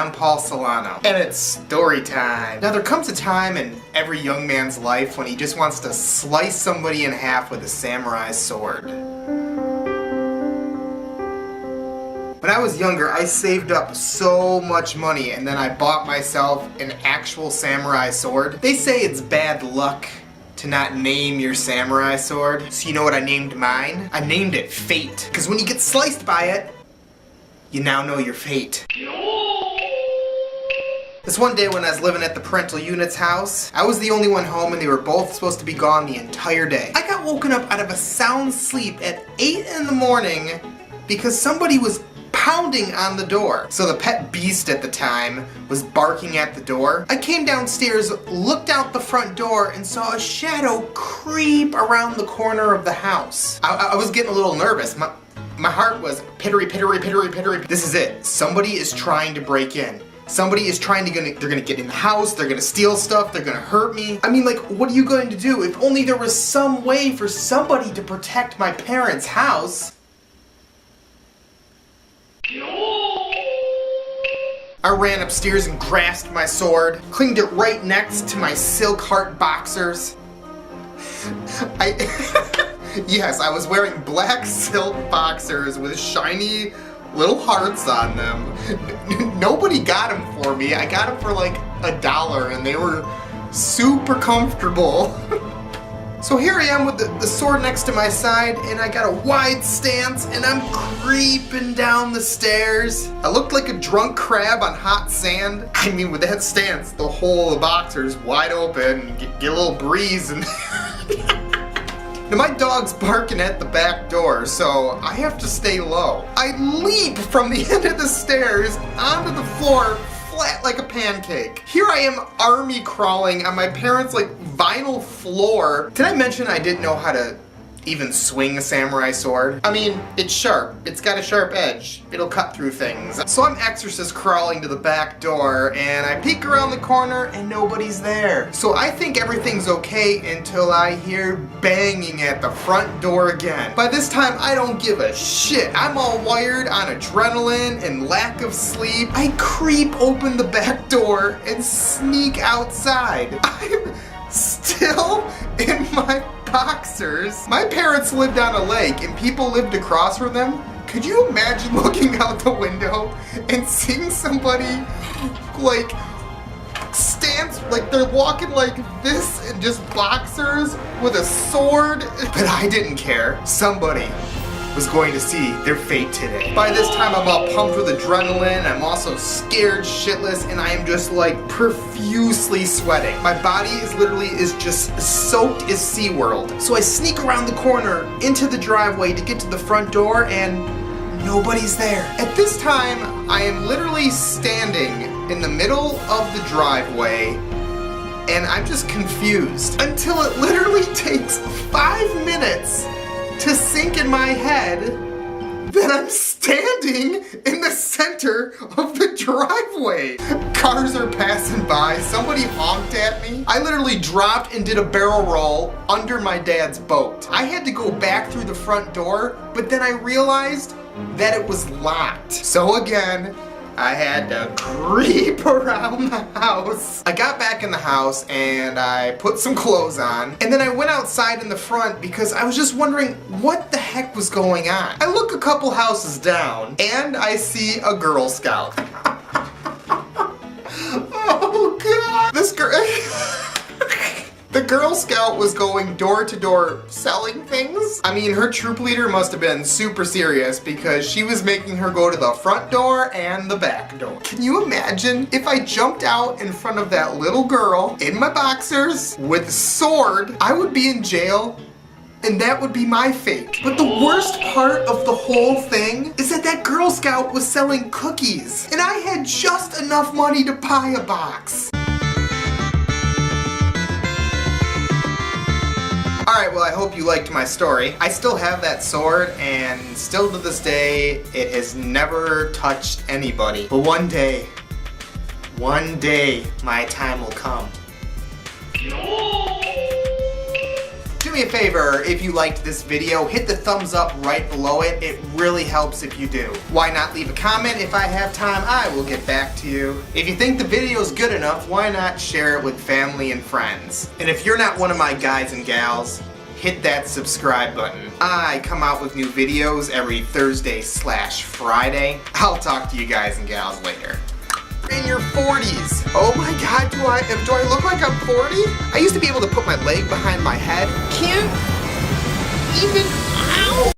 I'm Paul Celano, and it's story time. Now there comes a time in every young man's life when he just wants to slice somebody in half with a samurai sword. When I was younger, I saved up so much money and then I bought myself an actual samurai sword. They say it's bad luck to not name your samurai sword. So you know what I named mine? I named it Fate. Because when you get sliced by it, you now know your fate. This one day when I was living at the parental unit's house, I was the only one home and they were both supposed to be gone the entire day. I got woken up out of a sound sleep at 8 in the morning because somebody was pounding on the door. So the pet beast at the time was barking at the door. I came downstairs, looked out the front door, and saw a shadow creep around the corner of the house. I was getting a little nervous. My heart was pittery, pittery, pittery, pittery. This is it. Somebody is trying to break in. Somebody is trying to they're gonna get in the house, they're gonna steal stuff, they're gonna hurt me. I mean, like, what are you going to do? If only there was some way for somebody to protect my parents' house. I ran upstairs and grasped my sword, clinged it right next to my silk heart boxers. Yes, I was wearing black silk boxers with shiny little hearts on them. Nobody got them for me. I got them for like $1 and they were super comfortable. So here I am with the sword next to my side and I got a wide stance and I'm creeping down the stairs. I looked like a drunk crab on hot sand. I mean, with that stance, the whole of the boxer's wide open, get a little breeze and... Now my dog's barking at the back door, so I have to stay low. I leap from the end of the stairs onto the floor, flat like a pancake. Here I am army crawling on my parents' like vinyl floor. Did I mention I didn't know how to even swing a samurai sword? I mean, it's sharp. It's got a sharp edge. It'll cut through things. So I'm exorcist crawling to the back door and I peek around the corner and nobody's there. So I think everything's okay until I hear banging at the front door again. By this time, I don't give a shit. I'm all wired on adrenaline and lack of sleep. I creep open the back door and sneak outside. I'm still in my boxers. My parents lived on a lake and people lived across from them. Could you imagine looking out the window and seeing somebody like stance, like they're walking like this in just boxers with a sword? But I didn't care. Somebody was going to see their fate today. By this time I'm all pumped with adrenaline, I'm also scared shitless, and I am just like profusely sweating. My body is just soaked as SeaWorld. So I sneak around the corner into the driveway to get to the front door and nobody's there. At this time, I am literally standing in the middle of the driveway and I'm just confused until it literally takes 5 minutes to sink in my head that I'm standing in the center of the driveway. Cars are passing by, somebody honked at me. I literally dropped and did a barrel roll under my dad's boat. I had to go back through the front door, but then I realized that it was locked. So again, I had to creep around the house. I got back in the house and I put some clothes on. And then I went outside in the front because I was just wondering what the heck was going on. I look a couple houses down and I see a Girl Scout. Oh God. This girl... The Girl Scout was going door to door selling things. I mean, her troop leader must have been super serious because she was making her go to the front door and the back door. Can you imagine if I jumped out in front of that little girl in my boxers with a sword? I would be in jail and that would be my fate. But the worst part of the whole thing is that Girl Scout was selling cookies and I had just enough money to buy a box. Alright, well I hope you liked my story. I still have that sword and still to this day, it has never touched anybody. But one day, my time will come. Do me me a favor, if you liked this video, hit the thumbs up right below it. It really helps if you do. Why not leave a comment? If I have time, I will get back to you. If you think the video is good enough, why not share it with family and friends? And if you're not one of my guys and gals, hit that subscribe button. I come out with new videos every Thursday/Friday. I'll talk to you guys and gals later. In your 40s. Oh my god, do I look like I'm 40? I used to be able to put my leg behind my head. Can't even, ow!